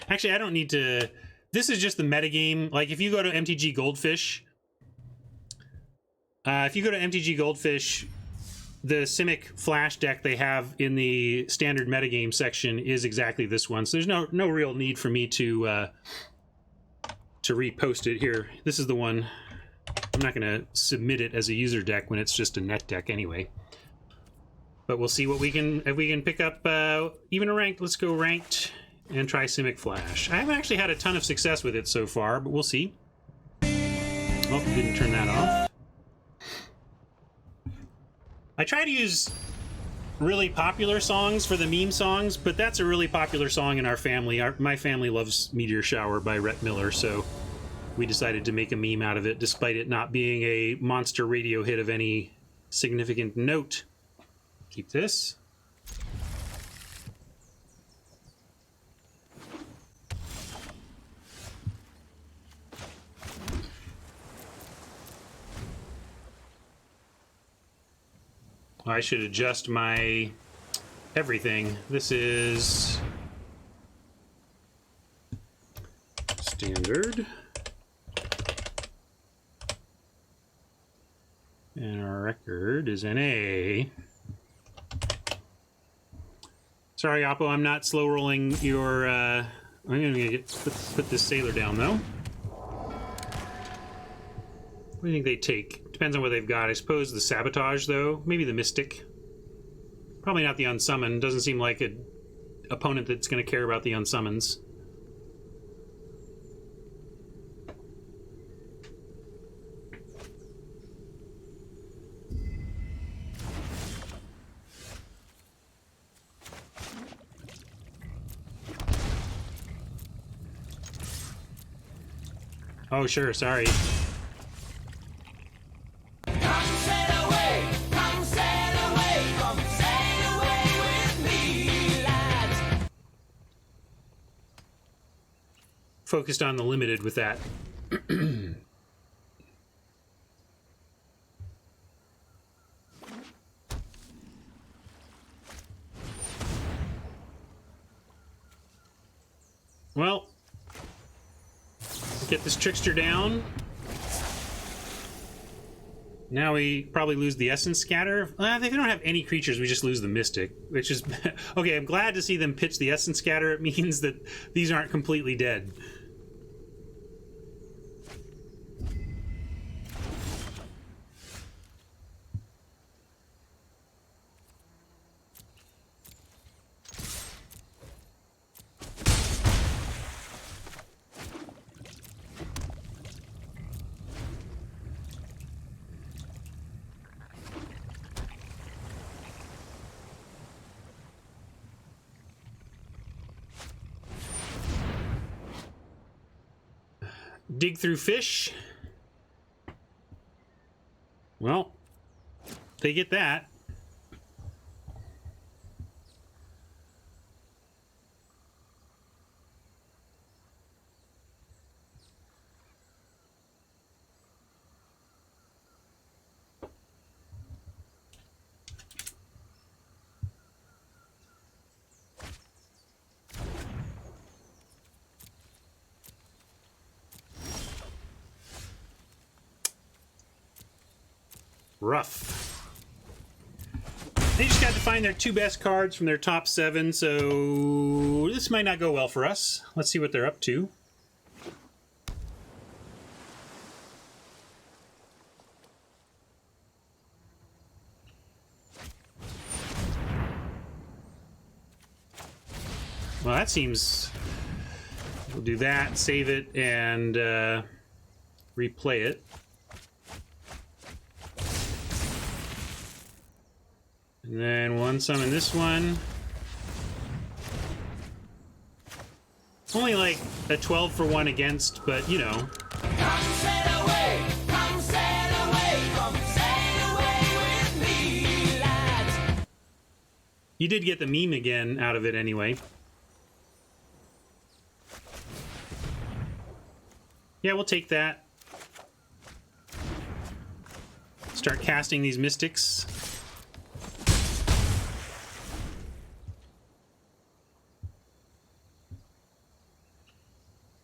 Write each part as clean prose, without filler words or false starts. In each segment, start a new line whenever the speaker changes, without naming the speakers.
Actually, I don't need to... This is just the metagame. Like, if you go to MTG Goldfish... the Simic Flash deck they have in the standard metagame section is exactly this one. So there's no real need for me to repost it here. This is the one. I'm not going to submit it as a user deck when it's just a net deck anyway. But we'll see what we can, if we can pick up even a ranked. Let's go ranked and try Simic Flash. I haven't actually had a ton of success with it so far, but we'll see. Oh, didn't turn that off. I try to use really popular songs for the meme songs, but that's a really popular song in our family. My family loves Meteor Shower by Rhett Miller, so we decided to make a meme out of it, despite it not being a monster radio hit of any significant note. Keep this. I should adjust my everything. This is standard. And our record is NA. Sorry, Oppo, I'm not slow rolling your... I'm going to put this sailor down, though. What do you think they take? Depends on what they've got. I suppose the Sabotage, though. Maybe the Mystic. Probably not the Unsummon. Doesn't seem like an opponent that's going to care about the Unsummons. Oh, sure, sorry. Focused on the limited with that. Well, get this trickster down. Now we probably lose the Essence Scatter. If they don't have any creatures, we just lose the Mystic, which is... Okay, I'm glad to see them pitch the Essence Scatter. It means that these aren't completely dead. Dig through fish. Well, they get that. Rough. They just got to find their two best cards from their top 7, so this might not go well for us. Let's see what they're up to. Well, that seems... We'll do that, save it, and replay it. And then one summon this one. It's only like a 12 for 1 against, but you know. Come sail away, come sail away, come sail away with me, lads. You did get the meme again out of it anyway. Yeah, we'll take that. Start casting these mystics.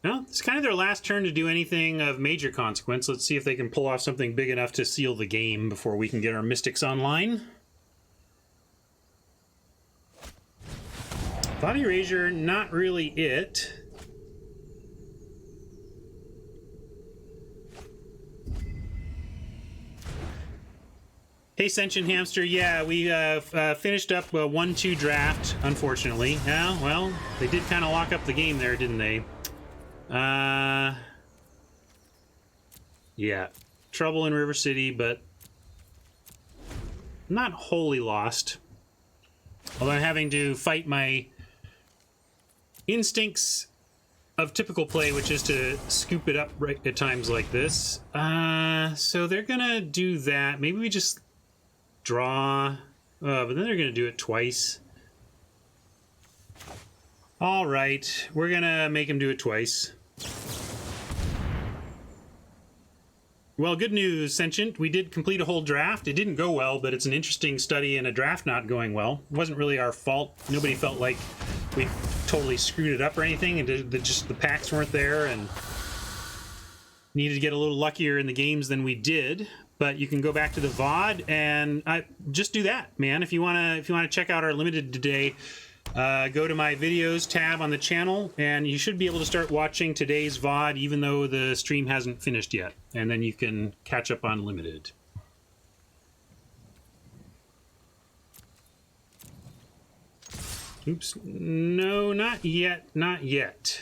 Well, it's kind of their last turn to do anything of major consequence. Let's see if they can pull off something big enough to seal the game before we can get our Mystics online. Thought Erasure, not really it. Hey, Sentient Hamster. Yeah, we finished up a 1-2 draft, unfortunately. Yeah, well, they did kind of lock up the game there, didn't they? Yeah. Trouble in River City, but not wholly lost. Although I'm having to fight my instincts of typical play, which is to scoop it up right at times like this. So they're gonna do that. Maybe we just draw, but then they're gonna do it twice. All right, we're gonna make him do it twice. Well, good news, Sentient. We did complete a whole draft. It didn't go well, but it's an interesting study in a draft not going well. It wasn't really our fault. Nobody felt like we totally screwed it up or anything, and just the packs weren't there, and needed to get a little luckier in the games than we did. But you can go back to the VOD and just do that, man. If you wanna check out our limited today, go to my videos tab on the channel, and you should be able to start watching today's VOD, even though the stream hasn't finished yet. And then you can catch up on limited. Oops, no, not yet, not yet.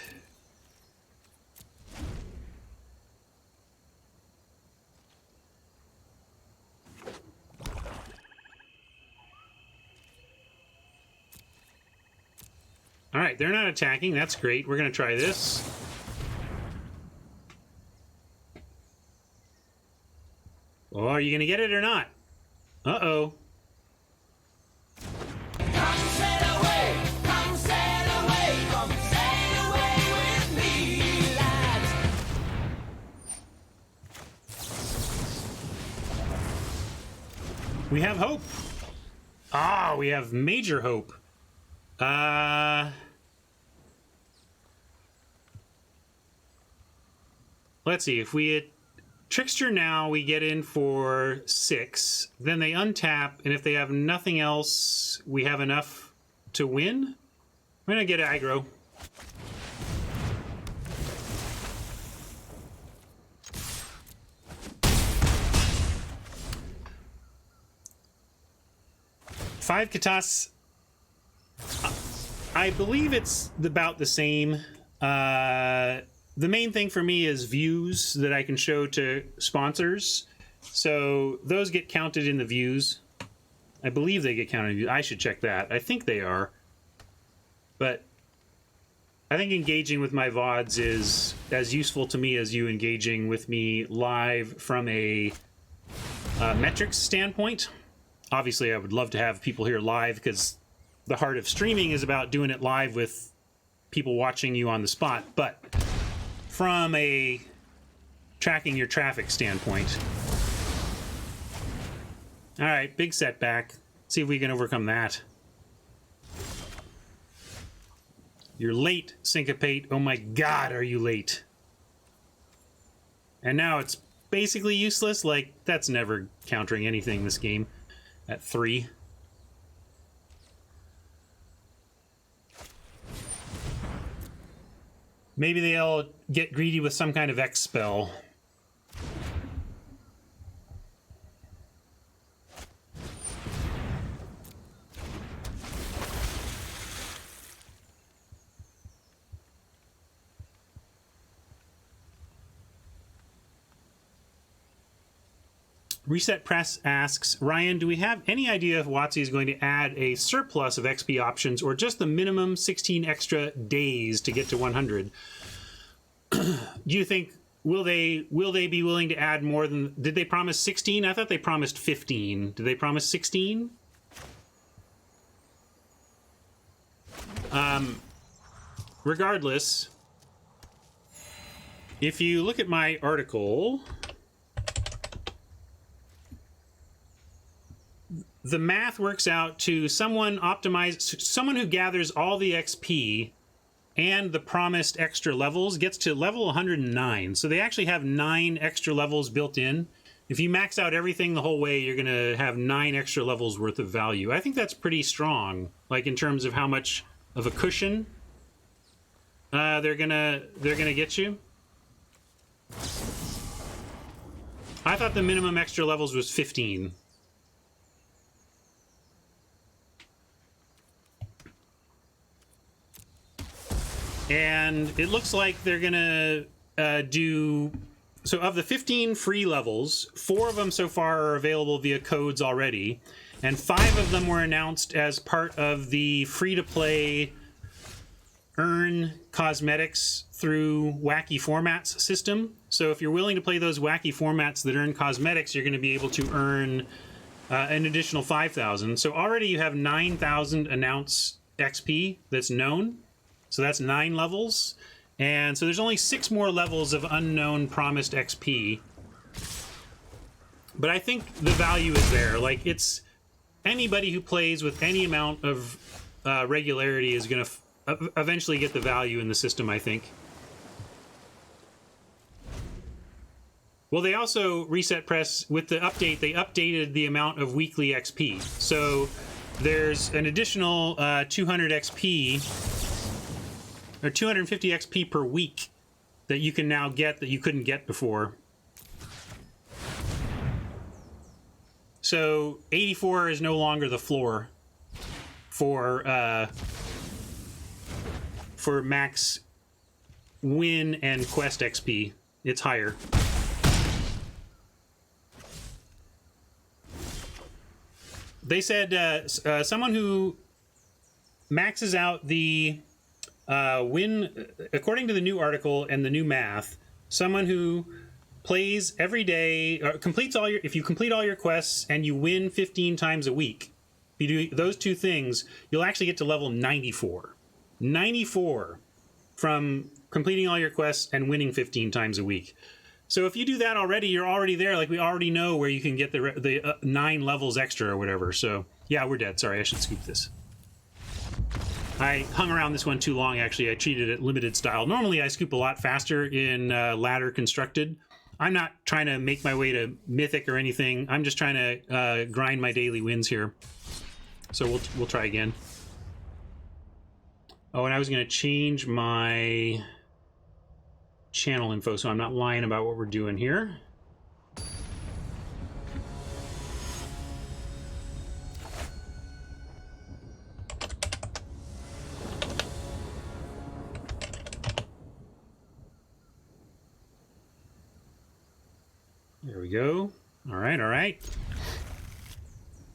All right, they're not attacking. That's great. We're going to try this. Oh, are you going to get it or not? Uh-oh.
Come sail away, come sail away, come sail away with me, lads.
We have hope. Ah, we have major hope. Let's see, if we hit Trickster now, we get in for 6. Then they untap, and if they have nothing else, we have enough to win. I'm gonna get aggro. Five Katas. I believe it's about the same. The main thing for me is views that I can show to sponsors. So those get counted in the views. I believe they get counted in views. I should check that. I think they are. But I think engaging with my VODs is as useful to me as you engaging with me live from a metrics standpoint. Obviously, I would love to have people here live, because the heart of streaming is about doing it live with people watching you on the spot. But from a tracking your traffic standpoint. All right, big setback. See if we can overcome that. You're late, Syncopate. Oh my god, are you late? And now it's basically useless. Like, that's never countering anything this game at 3. Maybe they'll get greedy with some kind of X spell. Reset Press asks, Ryan, do we have any idea if WotC is going to add a surplus of XP options or just the minimum 16 extra days to get to 100? Do you think, will they be willing to add more than, did they promise 16? I thought they promised 15. Did they promise 16? Regardless, if you look at my article, the math works out to someone who gathers all the XP and the promised extra levels gets to level 109. So they actually have 9 extra levels built in. If you max out everything the whole way, you're going to have 9 extra levels worth of value. I think that's pretty strong, like in terms of how much of a cushion they're gonna get you. I thought the minimum extra levels was 15. And it looks like they're gonna do... So of the 15 free levels, 4 of them so far are available via codes already, and 5 of them were announced as part of the free-to-play earn cosmetics through wacky formats system. So if you're willing to play those wacky formats that earn cosmetics, you're going to be able to earn an additional 5,000. So already you have 9,000 announced XP that's known. So that's 9 levels. And so there's only 6 more levels of unknown promised XP. But I think the value is there. Like, it's anybody who plays with any amount of regularity is going to eventually get the value in the system, I think. Well, they also reset press with the update. They updated the amount of weekly XP. So there's an additional 200 XP or 250 XP per week that you can now get that you couldn't get before. So 84 is no longer the floor for max win and quest XP. It's higher. They said someone who maxes out the win, according to the new article and the new math, someone who plays every day, or completes all your, if you complete all your quests and you win 15 times a week, if you do those 2 things, you'll actually get to level 94. 94 from completing all your quests and winning 15 times a week. So if you do that already, you're already there. Like, we already know where you can get the 9 levels extra or whatever. So yeah, we're dead. Sorry, I should scoop this. I hung around this one too long, actually. I treated it limited style. Normally I scoop a lot faster in ladder constructed. I'm not trying to make my way to mythic or anything. I'm just trying to grind my daily wins here. So we'll try again. Oh, and I was going to change my channel info so I'm not lying about what we're doing here. There we go. All right, all right.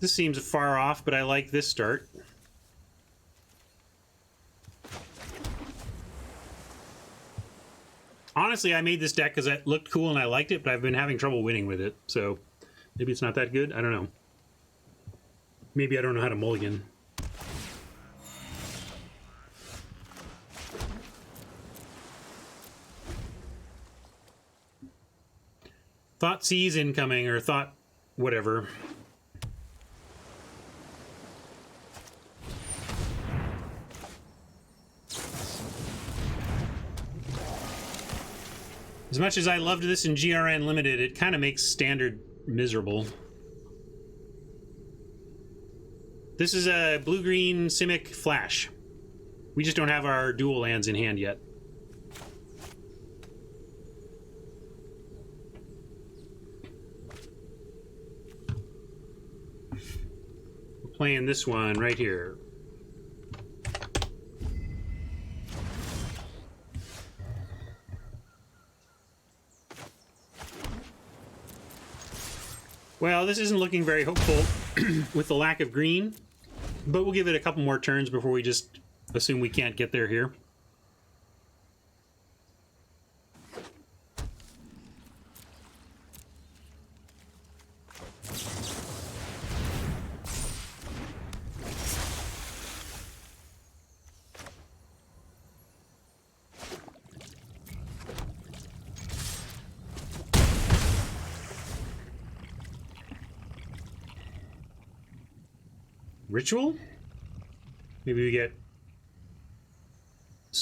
This seems far off, but I like this start. Honestly, I made this deck because it looked cool and I liked it, but I've been having trouble winning with it. So maybe it's not that good. I don't know. Maybe I don't know how to mulligan. Thought C's incoming, or thought whatever. As much as I loved this in GRN Limited, it kind of makes Standard miserable. This is a blue-green Simic Flash. We just don't have our dual lands in hand yet. We're playing this one right here. Well, this isn't looking very hopeful with the lack of green, but we'll give it a couple more turns before we just assume we can't get there here. Ritual? Maybe we get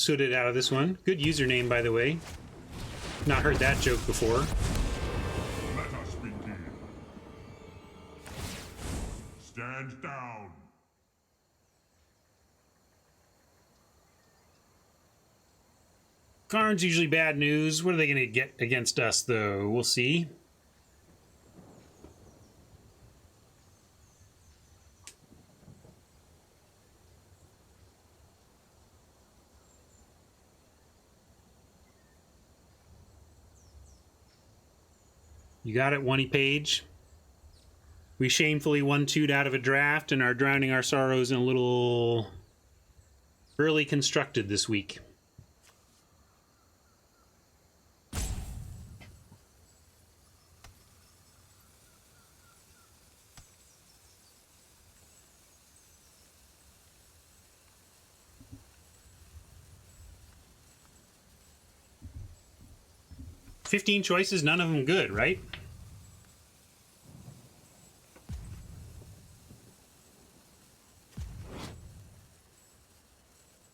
sooted out of this one. Good username, by the way. Not heard that joke before.
Let us begin. Stand down.
Karn's usually bad news. What are they going to get against us, though? We'll see. You got it, Oney Page. We shamefully 1-2'd out of a draft and are drowning our sorrows in a little early constructed this week. $15 choices, none of them good, right?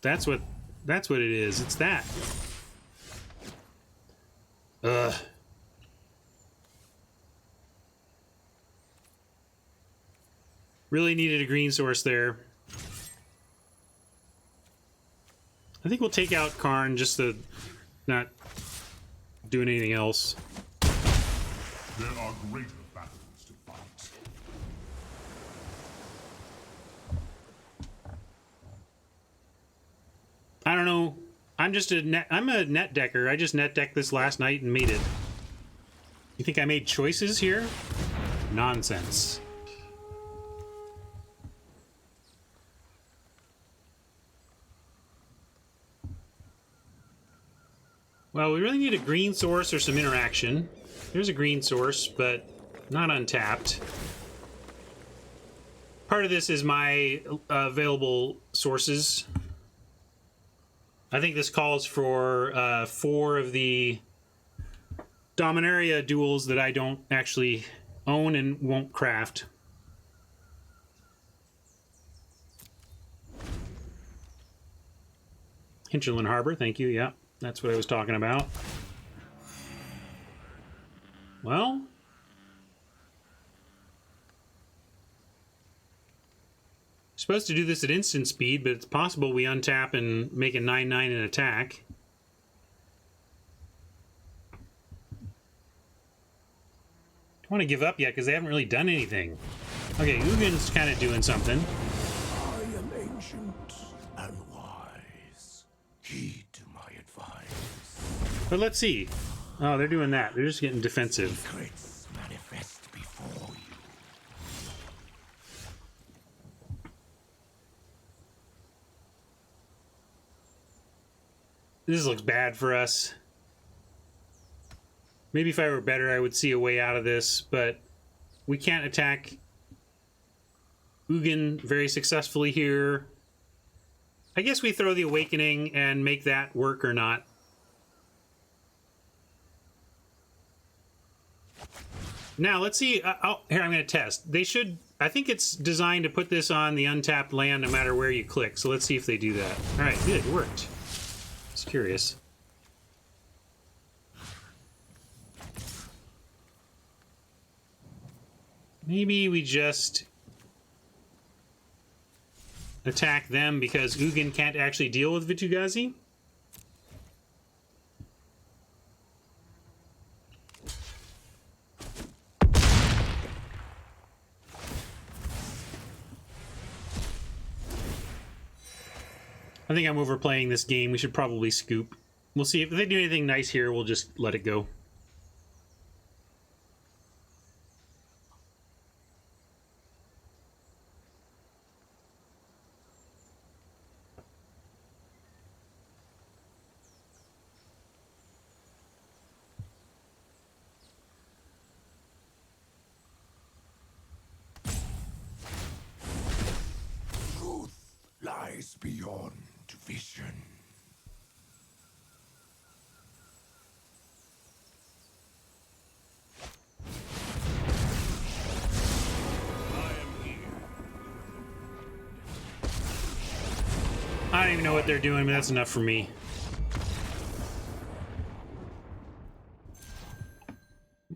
That's what it is. It's that. Ugh. Really needed a green source there. I think we'll take out Karn just to not doing anything else.
There are greater battles to fight.
I don't know. I'm a net decker. I just net decked this last night and made it. You think I made choices here? Nonsense. Well, we really need a green source or some interaction. There's a green source, but not untapped. Part of this is my available sources. I think this calls for 4 of the Dominaria duels that I don't actually own and won't craft. Hinterland Harbor, thank you, yeah. That's what I was talking about. Well, supposed to do this at instant speed, but it's possible we untap and make a 9/9 and attack. Don't want to give up yet because they haven't really done anything. Okay, Uggin's kind of doing something.
I am ancient and wise. Heed to my advice.
But let's see. Oh, they're doing that. They're just getting defensive.
Secrets manifest before you.
This looks bad for us. Maybe if I were better, I would see a way out of this, but we can't attack Ugin very successfully here. I guess we throw the Awakening and make that work or not. Now, let's see. Here, I'm going to test. They should... I think it's designed to put this on the untapped land no matter where you click, so let's see if they do that. All right, good. It worked. Just curious. Maybe we just attack them because Ugin can't actually deal with Vitu-Ghazi? I think I'm overplaying this game. We should probably scoop. We'll see if they do anything nice here. We'll just let it go.
Truth lies beyond vision.
I don't even know what they're doing, but that's enough for me.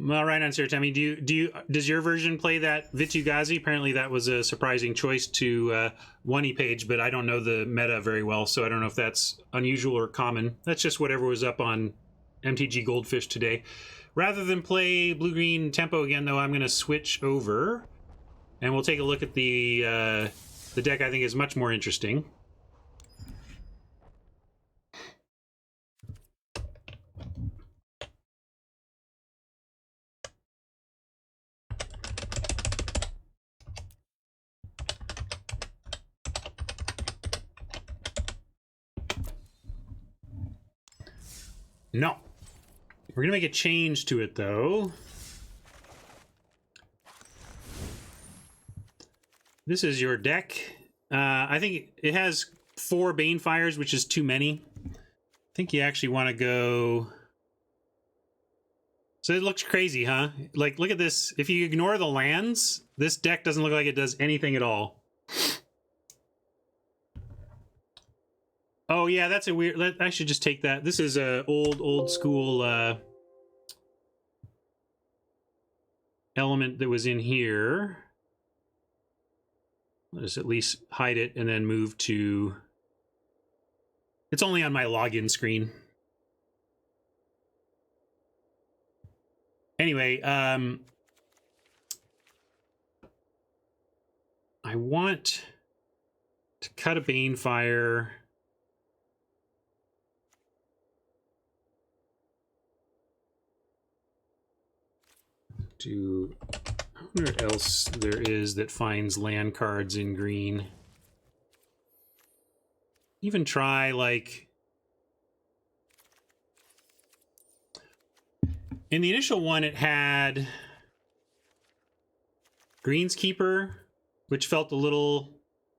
All right, on Saratemi, does your version play that Vitugazi? Apparently that was a surprising choice to one page, but I don't know the meta very well, so I don't know if that's unusual or common. That's just whatever was up on MTG Goldfish today. Rather than play blue-green tempo again, though, I'm going to switch over, and we'll take a look at the deck I think is much more interesting. No. We're going to make a change to it, though. This is your deck. I think it has 4 Banefires, which is too many. I think you actually want to go... So it looks crazy, huh? Like, look at this. If you ignore the lands, this deck doesn't look like it does anything at all. Oh, yeah, that's a weird... I should just take that. This is a old school element that was in here. Let's at least hide it and then move to... It's only on my login screen. Anyway, I want to cut a Banefire... I wonder what else there is that finds land cards in green. Even try, like... In the initial one, it had Greenskeeper, which felt a little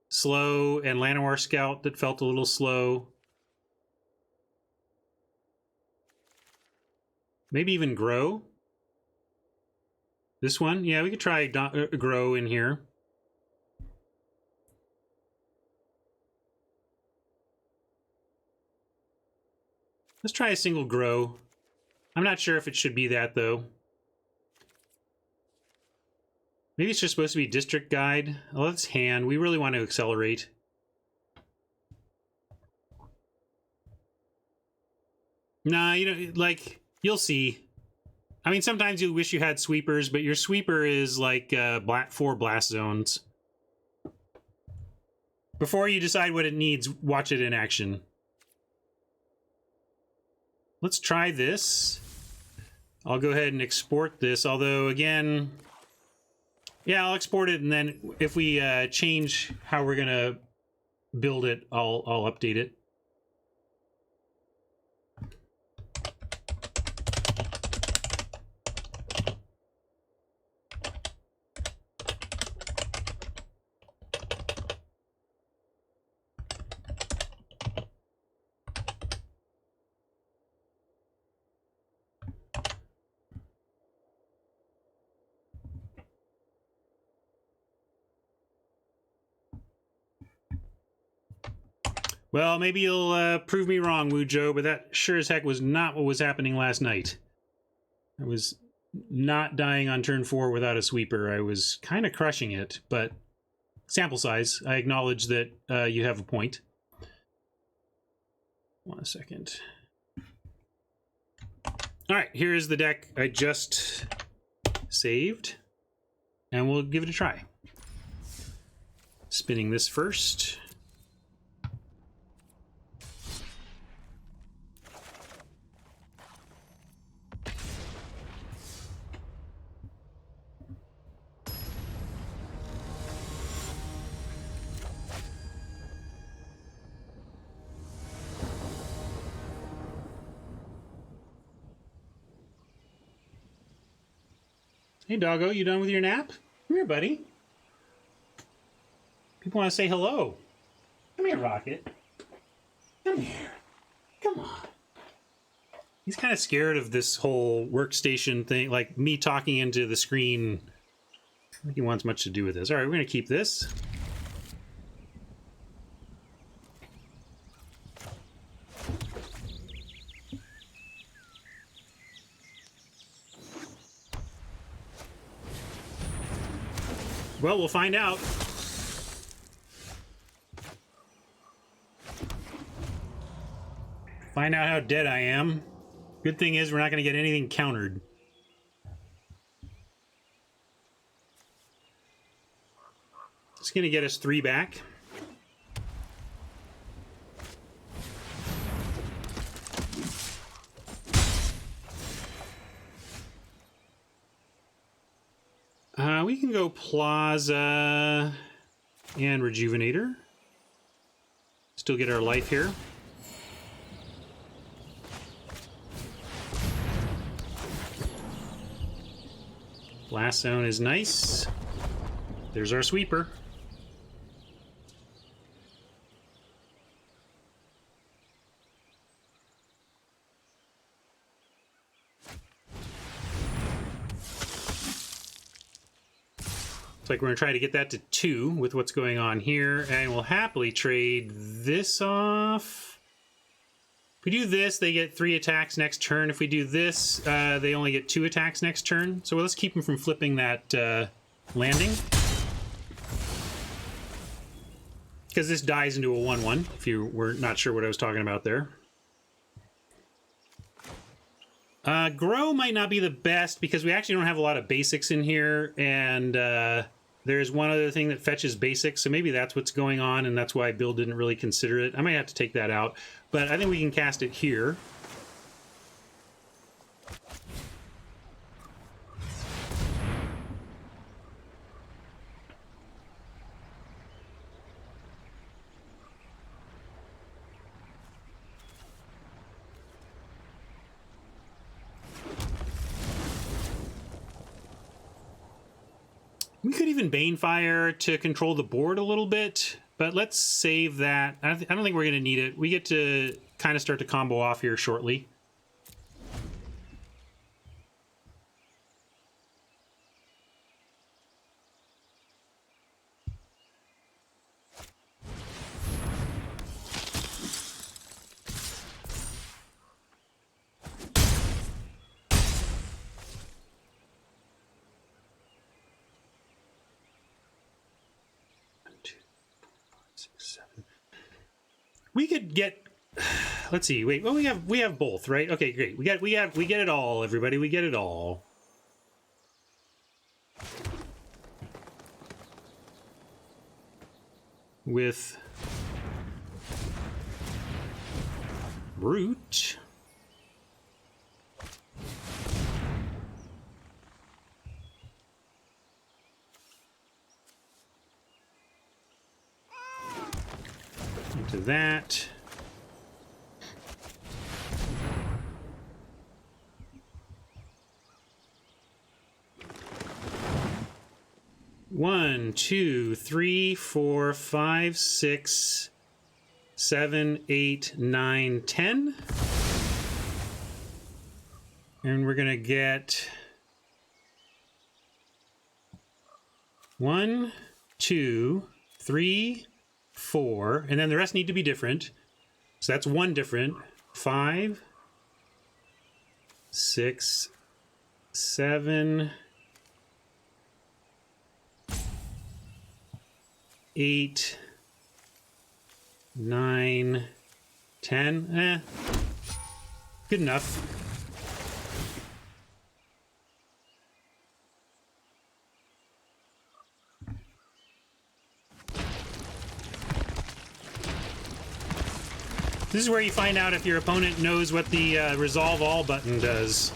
slow, and Llanowar Scout that felt a little slow. Maybe even Grow. This one? Yeah, we could try Grow in here. Let's try a single Grow. I'm not sure if it should be that, though. Maybe it's just supposed to be District Guide. Oh, let's hand. We really want to accelerate. Nah, you know, like, you'll see. I mean, sometimes you wish you had sweepers, but your sweeper is like 4 blast zones. Before you decide what it needs, watch it in action. Let's try this. I'll go ahead and export this, although, again... Yeah, I'll export it, and then if we change how we're going to build it, I'll update it. Well, maybe you'll prove me wrong, Wujo, but that sure as heck was not what was happening last night. I was not dying on turn 4 without a sweeper. I was kind of crushing it, but sample size. I acknowledge that you have a point. 1 second. All right, here is the deck I just saved, and we'll give it a try. Spinning this first. Hey, doggo, you done with your nap? Come here, buddy. People want to say hello. Come here, Rocket. Come here. Come on. He's kind of scared of this whole workstation thing, like me talking into the screen. I think he wants much to do with this. All right, we're going to keep this. Well, we'll find out. Find out how dead I am. Good thing is we're not going to get anything countered. It's going to get us 3 back. We can go Plaza and Rejuvenator. Still get our life here. Blast Zone is nice. There's our sweeper. Looks like we're going to try to get that to 2 with what's going on here, and we'll happily trade this off. If we do this, they get 3 attacks next turn. If we do this, they only get 2 attacks next turn. So let's keep them from flipping that landing. Because this dies into a 1/1, if you were not sure what I was talking about there. Grow might not be the best because we actually don't have a lot of basics in here, and there's one other thing that fetches basics, so maybe that's what's going on, and that's why Bill didn't really consider it. I might have to take that out, but I think we can cast it here. We could even Banefire to control the board a little bit, but let's save that. I don't think we're going to need it. We get to kind of start to combo off here shortly. We could get, let's see, wait, well, we have both, right? Okay, great. We get it all, everybody. We get it all. With Brute. Into that. One, 2, 3, 4, 5, 6, 7, 8, 9, 10. And we're gonna get 1, 2, 3, 4, and then the rest need to be different. So that's 1 different. 5, 6, 7, 8, 9, 10. Good enough. This is where you find out if your opponent knows what the Resolve All button does.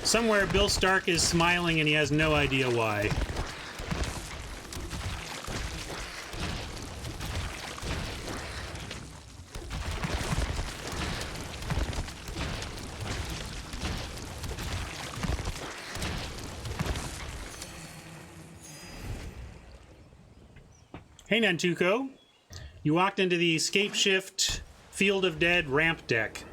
Somewhere Bill Stark is smiling and he has no idea why. Hey Nantuko, you walked into the Starkshift Field of Dead ramp deck.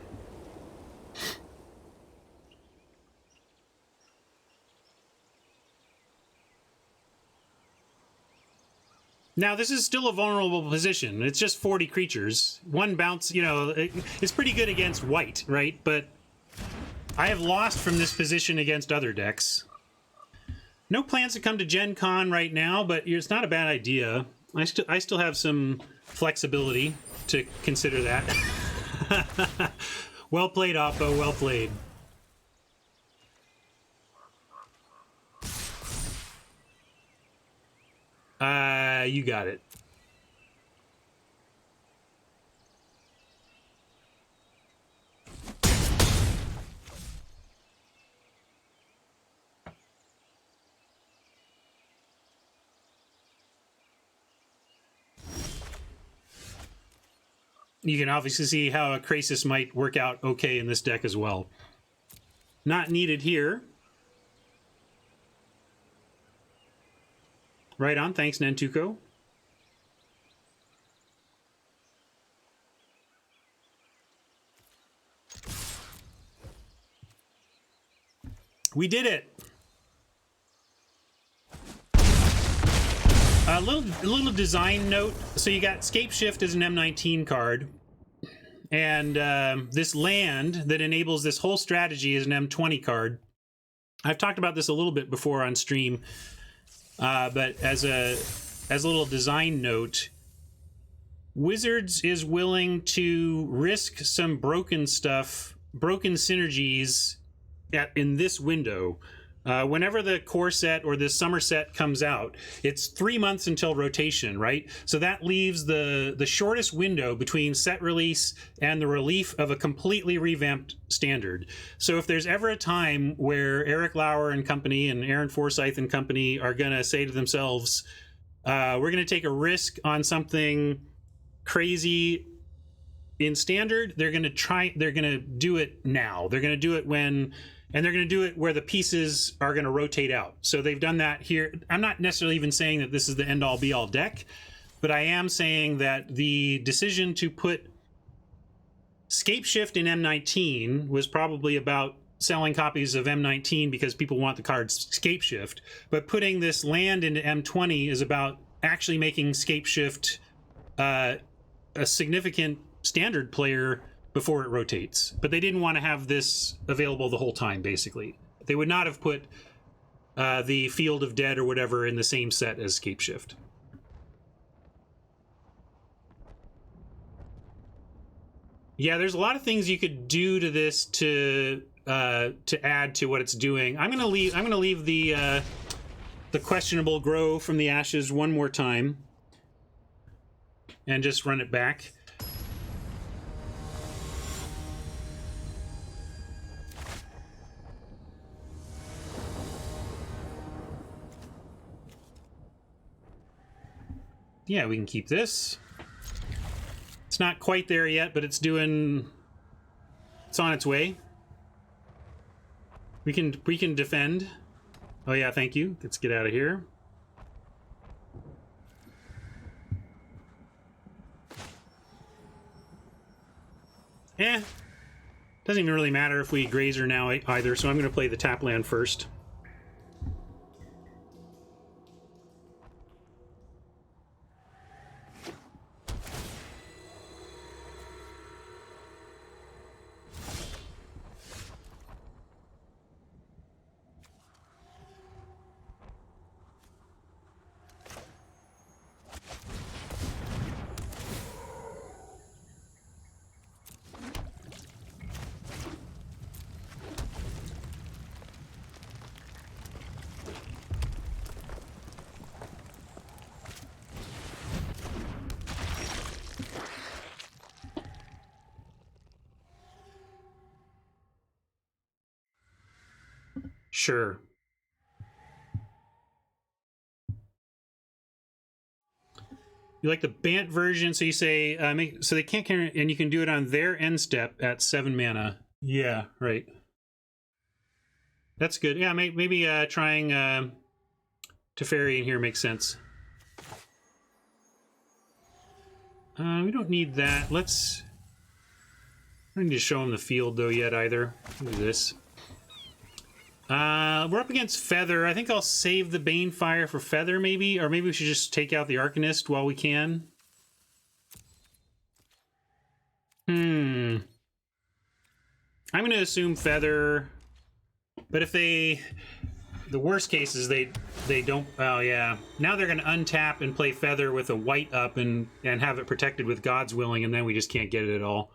Now, this is still a vulnerable position. It's just 40 creatures. One bounce, you know, it's pretty good against white, right? But I have lost from this position against other decks. No plans to come to Gen Con right now, but it's not a bad idea. I still have some flexibility to consider that. Well played, Oppo. Well played. You got it. You can obviously see how a Krasis might work out okay in this deck as well. Not needed here. Right on. Thanks, Nantuko. We did it. A little design note. So you got Starkshift as an M19 card, and this land that enables this whole strategy is an M20 card. I've talked about this a little bit before on stream, but as a little design note, Wizards is willing to risk some broken synergies in this window. Whenever the core set or this summer set comes out, it's 3 months until rotation, right? So that leaves the shortest window between set release and the relief of a completely revamped standard. So if there's ever a time where Eric Lauer and company and Aaron Forsyth and company are going to say to themselves, we're going to take a risk on something crazy in standard, they're going to do it now. They're going to do it and they're going to do it where the pieces are going to rotate out. So they've done that here. I'm not necessarily even saying that this is the end-all be-all deck, but I am saying that the decision to put Starkshift in M19 was probably about selling copies of M19 because people want the card Starkshift, but putting this land into M20 is about actually making Starkshift a significant standard player before it rotates. But they didn't want to have this available the whole time, basically. They would not have put the Field of Dead or whatever in the same set as Starkshift. Yeah, there's a lot of things you could do to this to add to what it's doing. I'm gonna leave the questionable grow from the ashes one more time and just run it back. Yeah, we can keep this. It's not quite there yet, but it's on its way. We can defend. Oh yeah, thank you. Let's get out of here. Doesn't even really matter if we grazer now either, so I'm going to play the tap land first. Sure. You like the Bant version, so you say so they can't carry, and you can do it on their end step at 7 mana. Yeah, right. That's good. Yeah, maybe trying Teferi in here makes sense. We don't need that. I don't need to show him the field though yet either. Do this. We're up against Feather. I think I'll save the Banefire for Feather, maybe? Or maybe we should just take out the Arcanist while we can. I'm going to assume Feather. But if they, the worst case is they don't. Oh yeah, now they're going to untap and play Feather with a white up and have it protected with God's Willing, and then we just can't get it at all.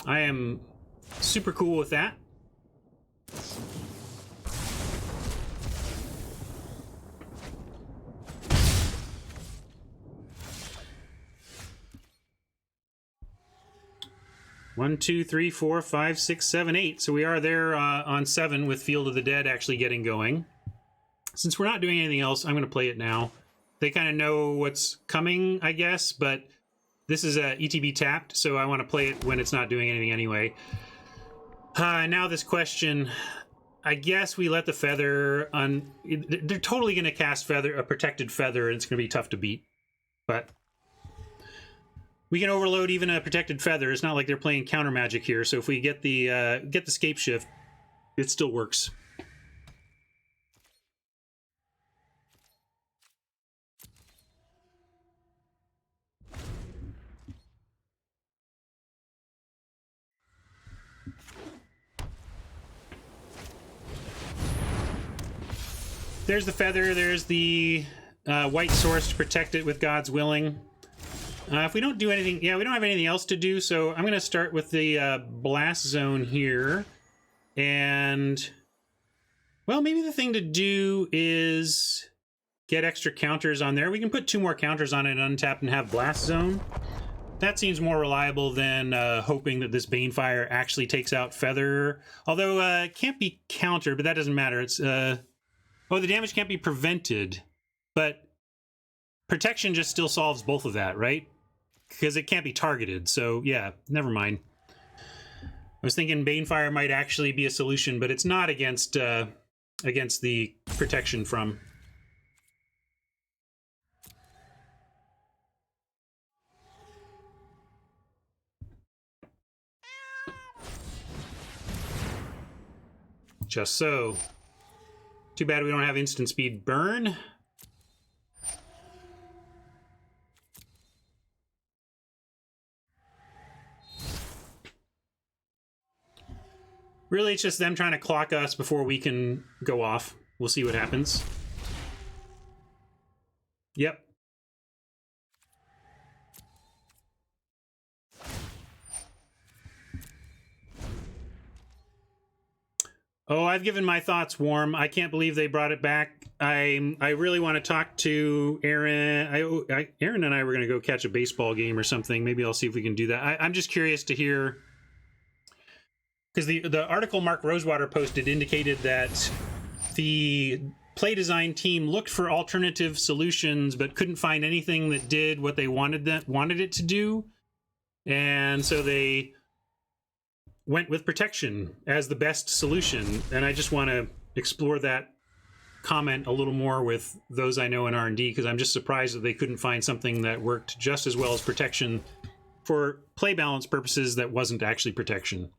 I am super cool with that. One, two, three, four, five, six, seven, eight. So we are there on 7 with Field of the Dead actually getting going. Since we're not doing anything else, I'm going to play it now. They kind of know what's coming, I guess, but this is ETB tapped, so I want to play it when it's not doing anything anyway. Now this question, I guess we let the Feather on. They're totally going to cast Feather, a protected Feather, and it's going to be tough to beat. But we can overload even a protected Feather. It's not like they're playing counter magic here. So if we get the scape shift, it still works. There's the Feather. There's the white source to protect it with God's Willing. If we don't do anything, yeah, we don't have anything else to do, so I'm going to start with the blast zone here. And, well, maybe the thing to do is get extra counters on there. We can put 2 more counters on it, untap, and have blast zone. That seems more reliable than hoping that this Banefire actually takes out Feather. Although it can't be countered, but that doesn't matter. It's oh, the damage can't be prevented, but protection just still solves both of that, right? Because it can't be targeted. So yeah, never mind. I was thinking Banefire might actually be a solution, but it's not against the protection from. Just so. Too bad we don't have instant speed burn. Really, it's just them trying to clock us before we can go off. We'll see what happens. Yep. Oh, I've given my thoughts, Warm. I can't believe they brought it back. I really want to talk to Aaron. Aaron and I were going to go catch a baseball game or something. Maybe I'll see if we can do that. I'm just curious to hear, because the article Mark Rosewater posted indicated that the play design team looked for alternative solutions but couldn't find anything that did what they wanted it to do, and so they went with protection as the best solution. And I just want to explore that comment a little more with those I know in R&D, because I'm just surprised that they couldn't find something that worked just as well as protection for play balance purposes that wasn't actually protection.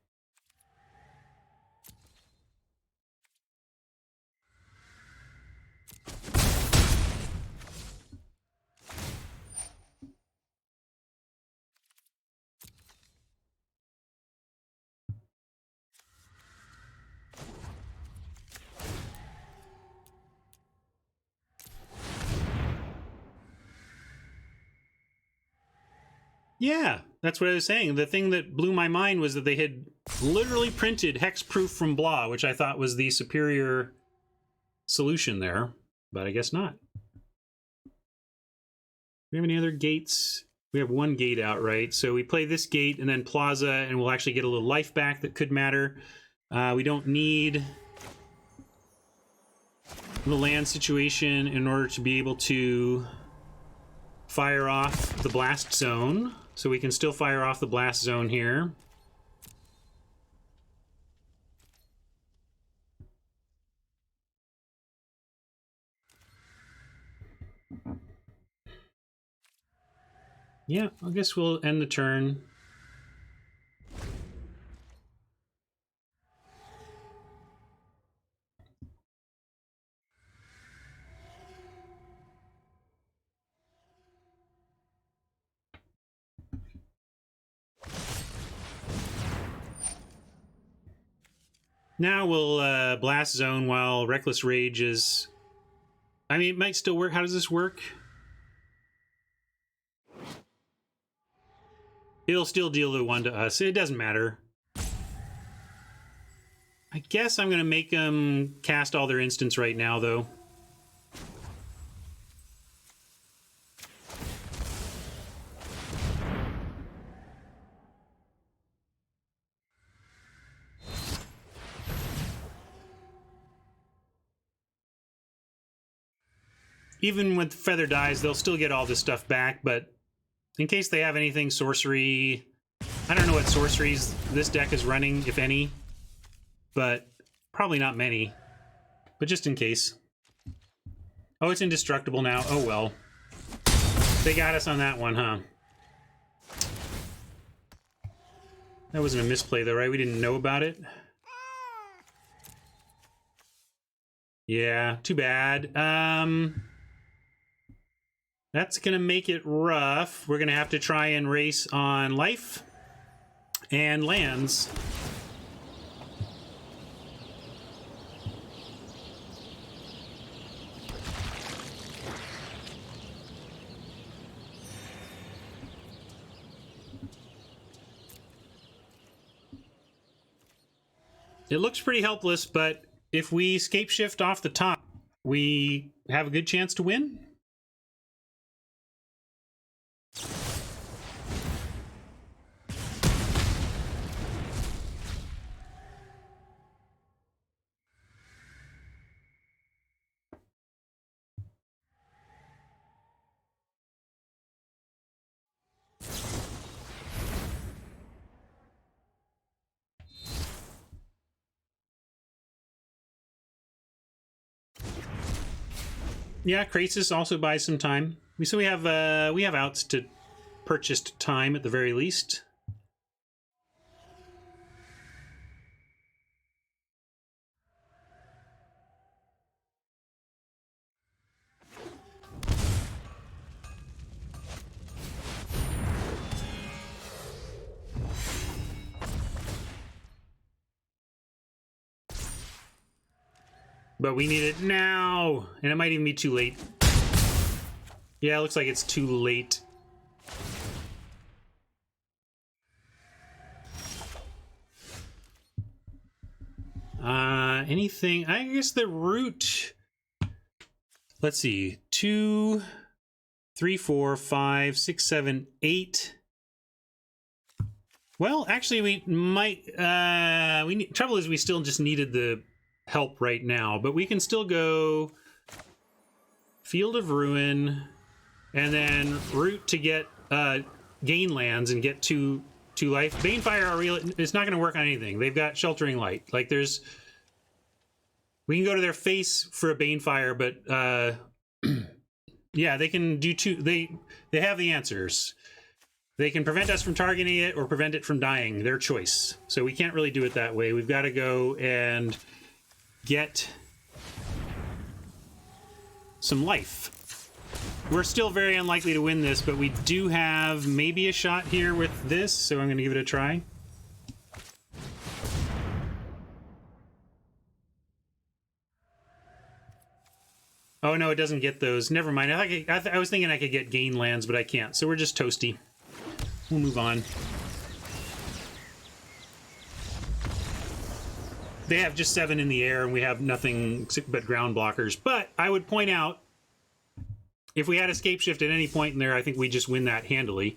Yeah, that's what I was saying. The thing that blew my mind was that they had literally printed hexproof from Blah, which I thought was the superior solution there, but I guess not. Do we have any other gates? We have 1 gate out, right? So we play this gate and then Plaza, and we'll actually get a little life back that could matter. We don't need the land situation in order to be able to fire off the blast zone. So we can still fire off the blast zone here. Yeah, I guess we'll end the turn. Now we'll blast zone while Reckless Rage is... I mean, it might still work. How does this work? It'll still deal the 1 to us. It doesn't matter. I guess I'm going to make them cast all their instants right now, though. Even with Feather Dies, they'll still get all this stuff back, but in case they have anything sorcery... I don't know what sorceries this deck is running, if any, but probably not many. But just in case. Oh, it's indestructible now. Oh, well. They got us on that one, huh? That wasn't a misplay, though, right? We didn't know about it? Yeah, too bad. That's going to make it rough. We're going to have to try and race on life and lands. It looks pretty helpless, but if we scape shift off the top, we have a good chance to win. Yeah, Krasis also buys some time. So we have outs to purchased time at the very least. But we need it now, and it might even be too late. Yeah, it looks like it's too late. Anything? I guess the root. Let's see. 2, 3, 4, 5, 6, 7, 8. Well, actually, we might. Trouble is, we still just needed the help right now, but we can still go Field of Ruin and then root to get gain lands and get two life. Banefire are real. It's not going to work on anything. They've got Sheltering Light. Like we can go to their face for a Banefire, but yeah, they can do two. They have the answers. They can prevent us from targeting it or prevent it from dying. Their choice. So we can't really do it that way. We've got to go and get some life. We're still very unlikely to win this, but we do have maybe a shot here with this, so I'm going to give it a try. Oh no, it doesn't get those. Never mind. I was thinking I could get gain lands, but I can't, so we're just toasty. We'll move on. They have just 7 in the air, and we have nothing but ground blockers. But I would point out, if we had escape shift at any point in there, I think we just win that handily.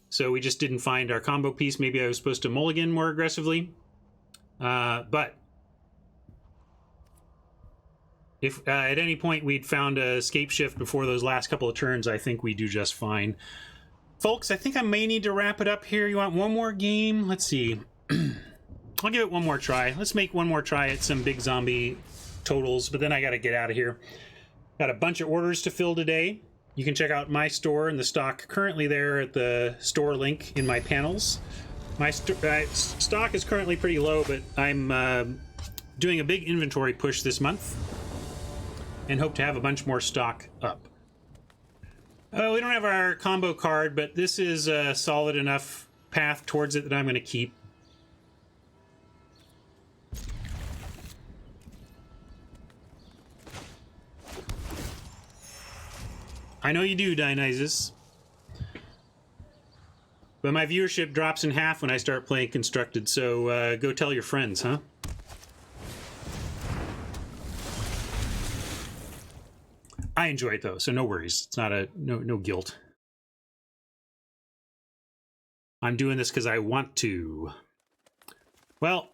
So we just didn't find our combo piece. Maybe I was supposed to mulligan more aggressively. But if at any point we'd found a escape shift before those last couple of turns, I think we do just fine. Folks, I think I may need to wrap it up here. You want one more game? Let's see. I'll give it one more try. Let's make one more try at some big zombie totals, but then I got to get out of here. Got a bunch of orders to fill today. You can check out my store and the stock currently there at the store link in my panels. My stock is currently pretty low, but I'm doing a big inventory push this month and hope to have a bunch more stock up. Oh, we don't have our combo card, but this is a solid enough path towards it that I'm going to keep. I know you do, Dionysus. But my viewership drops in half when I start playing Constructed, so go tell your friends, huh? I enjoy it though, so no worries. It's not no guilt. I'm doing this because I want to. Well,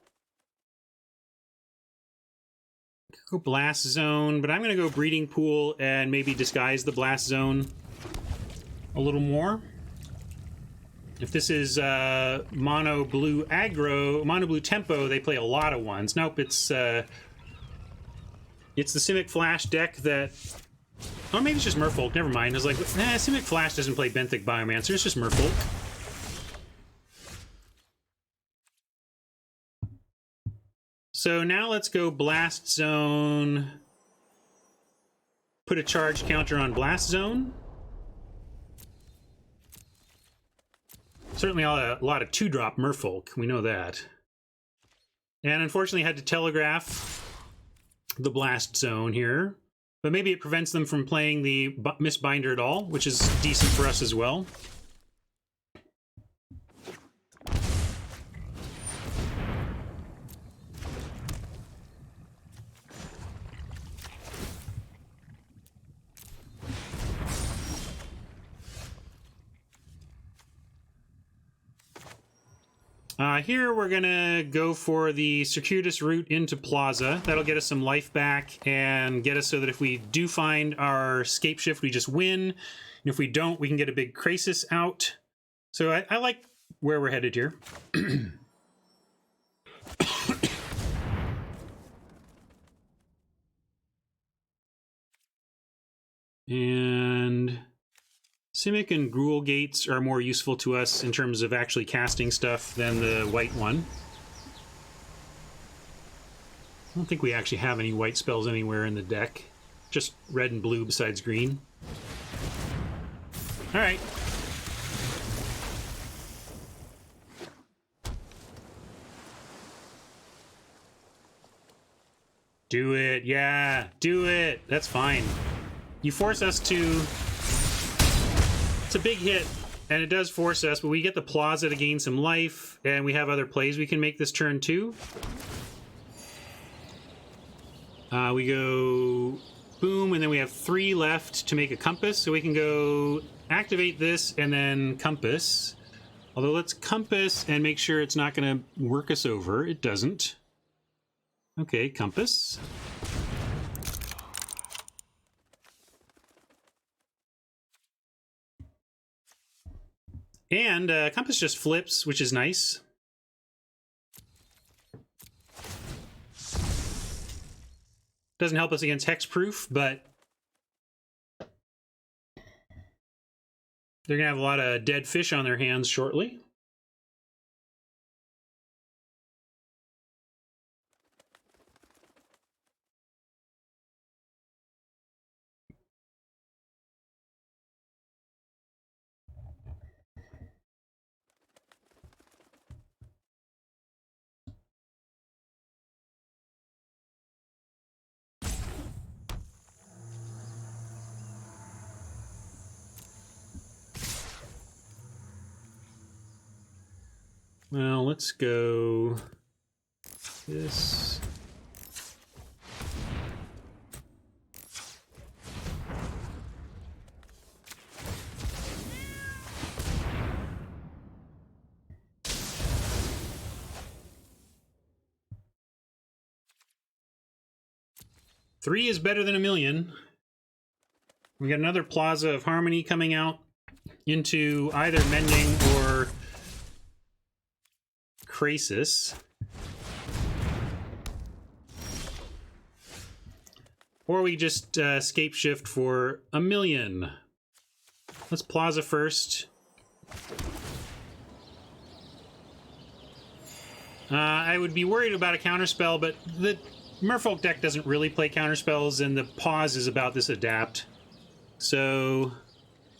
go Blast Zone, but I'm going to go Breeding Pool and maybe disguise the Blast Zone a little more. If this is Mono Blue Aggro, Mono Blue Tempo, they play a lot of ones. Nope, it's the Simic Flash deck that... Oh, maybe it's just Merfolk. Never mind. I was like, nah, Simic Flash doesn't play Benthic Biomancer. It's just Merfolk. So now let's go Blast Zone. Put a charge counter on Blast Zone. Certainly a lot of 2-drop Merfolk. We know that. And unfortunately had to telegraph the Blast Zone here. But maybe it prevents them from playing the Mistbinder at all, which is decent for us as well. Here we're gonna go for the circuitous route into Plaza. That'll get us some life back and get us so that if we do find our escape shift, we just win. And if we don't, we can get a big Crisis out. So I like where we're headed here. And Simic and Gruul Gates are more useful to us in terms of actually casting stuff than the white one. I don't think we actually have any white spells anywhere in the deck. Just red and blue besides green. Alright. Do it, yeah, do it. That's fine. You force us to... It's a big hit, and it does force us, but we get the Plaza to gain some life, and we have other plays we can make this turn too. We go boom, and then we have 3 left to make a Compass, so we can go activate this and then Compass. Although let's Compass and make sure it's not going to work us over. It doesn't. Okay, Compass. And Compass just flips, which is nice. Doesn't help us against Hexproof, but they're going to have a lot of dead fish on their hands shortly. Well, let's go this. Three is better than a million. We got another Plaza of Harmony coming out into either Mending or Crisis. Or we just escape shift for a million. Let's Plaza first. I would be worried about a counterspell, but the Merfolk deck doesn't really play counterspells, and the pause is about this adapt. So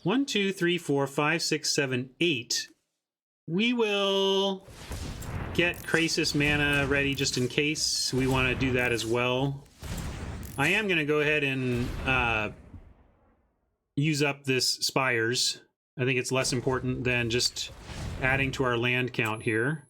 1, 2, 3, 4, 5, 6, 7, 8. We will get Crisis mana ready just in case we want to do that as well. I am going to go ahead and use up this spires. I think it's less important than just adding to our land count here.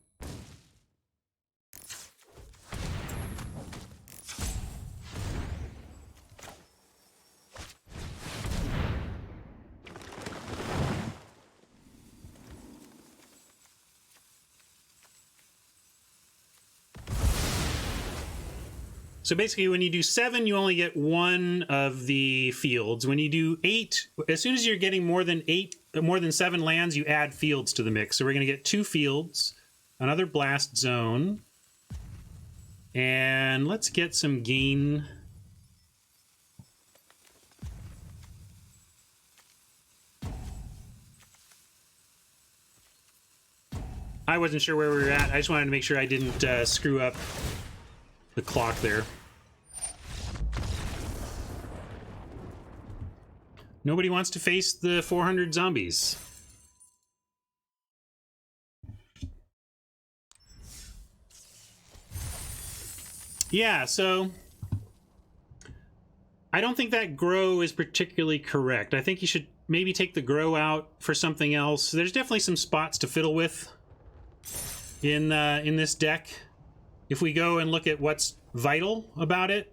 So basically, when you do 7, you only get 1 of the fields. When you do 8, as soon as you're getting more than 7 lands, you add fields to the mix. So we're going to get 2 fields, another blast zone, and let's get some gain. I wasn't sure where we were at. I just wanted to make sure I didn't screw up the clock there. Nobody wants to face the 400 zombies. Yeah, so I don't think that grow is particularly correct. I think you should maybe take the grow out for something else. There's definitely some spots to fiddle with in this deck. If we go and look at what's vital about it,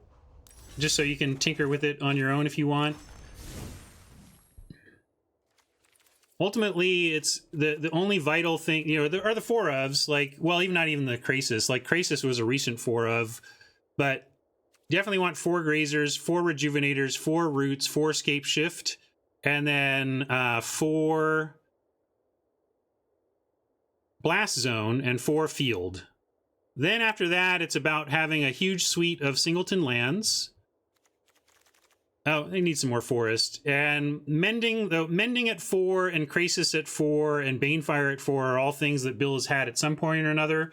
just so you can tinker with it on your own if you want. Ultimately, it's the only vital thing, you know, there are the 4 ofs, like, well, even not even the Krasis. Like, Krasis was a recent 4 of, but definitely want 4 grazers, 4 rejuvenators, 4 roots, 4 scape shift, and then 4 blast zone and 4 field. Then after that, it's about having a huge suite of singleton lands. Oh, they need some more forest. And mending at 4 and Krasis at 4 and Banefire at 4 are all things that Bill has had at some point or another,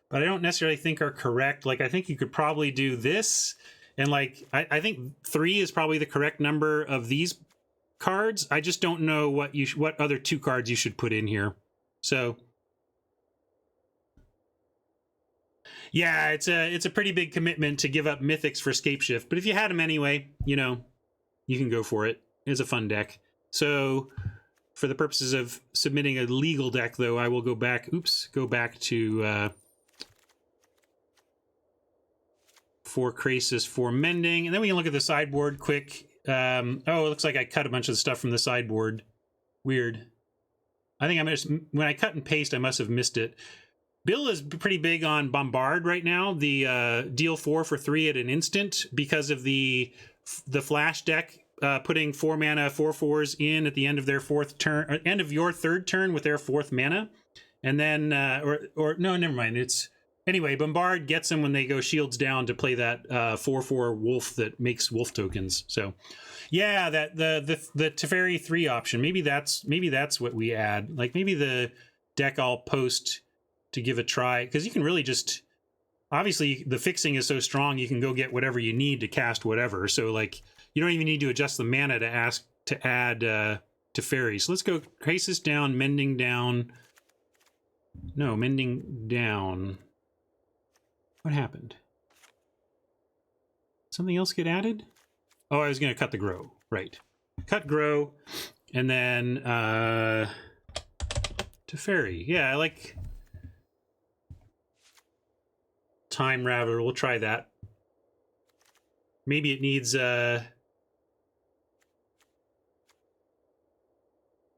but I don't necessarily think are correct. Like, I think you could probably do this, and like, I think 3 is probably the correct number of these cards. I just don't know what other 2 cards you should put in here. So yeah, it's a pretty big commitment to give up mythics for scape shift, but if you had them anyway, you know, you can go for it. It's a fun deck. So for the purposes of submitting a legal deck, though, I will go back to 4 Krasis, 4 Mending, and then we can look at the sideboard quick. Oh, it looks like I cut a bunch of the stuff from the sideboard. Weird. I think when I cut and paste, I must have missed it. Bill is pretty big on Bombard right now, the deal 4 for 3 at an instant, because of the flash deck putting 4 mana 4/4s in at the end of their 4th turn, or end of your 3rd turn with their 4th mana, and then or no, never mind. It's anyway. Bombard gets them when they go shields down to play that 4/4 wolf that makes wolf tokens. So yeah, that the Teferi 3 option. Maybe that's what we add. Like, maybe the deck I'll post to give a try, because you can really just, obviously the fixing is so strong, you can go get whatever you need to cast whatever. So like, you don't even need to adjust the mana to add Teferi. So let's go Krasis down, Mending down. No, Mending down. What happened? Something else get added? Oh, I was going to cut the grow. Right. Cut grow, and then Teferi. Yeah, I like Time Raveler. We'll try that. Maybe it needs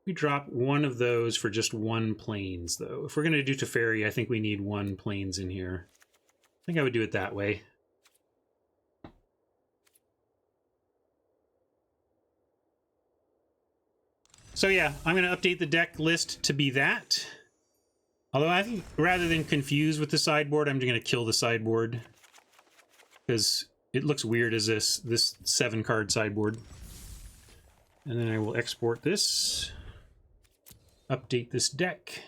we drop one of those for just 1 plains, though. If we're going to do Teferi, I think we need 1 plains in here. I think I would do it that way. So yeah, I'm going to update the deck list to be that. Although I think rather than confuse with the sideboard, I'm just going to kill the sideboard, because it looks weird as this 7-card sideboard. And then I will export this, update this deck.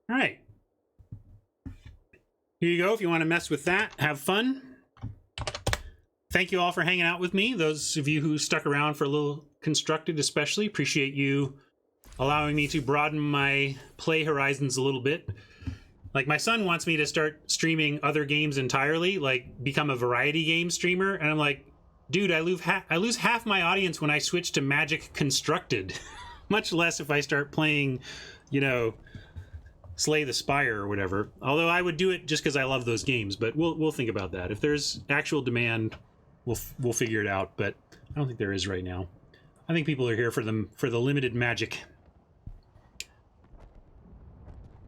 All right. Here you go. If you want to mess with that, have fun. thank you all for hanging out with me. Those of you who stuck around for a little Constructed especially, appreciate you allowing me to broaden my play horizons a little bit. Like, my son wants me to start streaming other games entirely, like become a variety game streamer, and I'm like, dude, I lose half my audience when I switch to Magic Constructed, much less if I start playing, you know, Slay the Spire or whatever. Although I would do it just because I love those games, but we'll think about that. If there's actual demand, we'll figure it out. But I don't think there is right now. I think people are here for the limited Magic.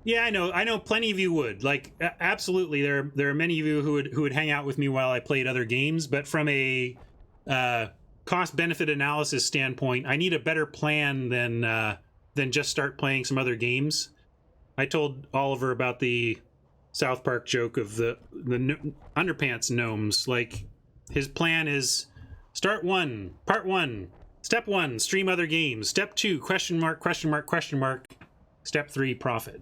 Yeah, I know. Plenty of you would. Like, absolutely, there are many of you who would hang out with me while I played other games. But from a cost-benefit analysis standpoint, I need a better plan than just start playing some other games. I told Oliver about the South Park joke of the underpants gnomes. Like, his plan is part one, step 1, stream other games. Step 2, question mark. Step 3, profit.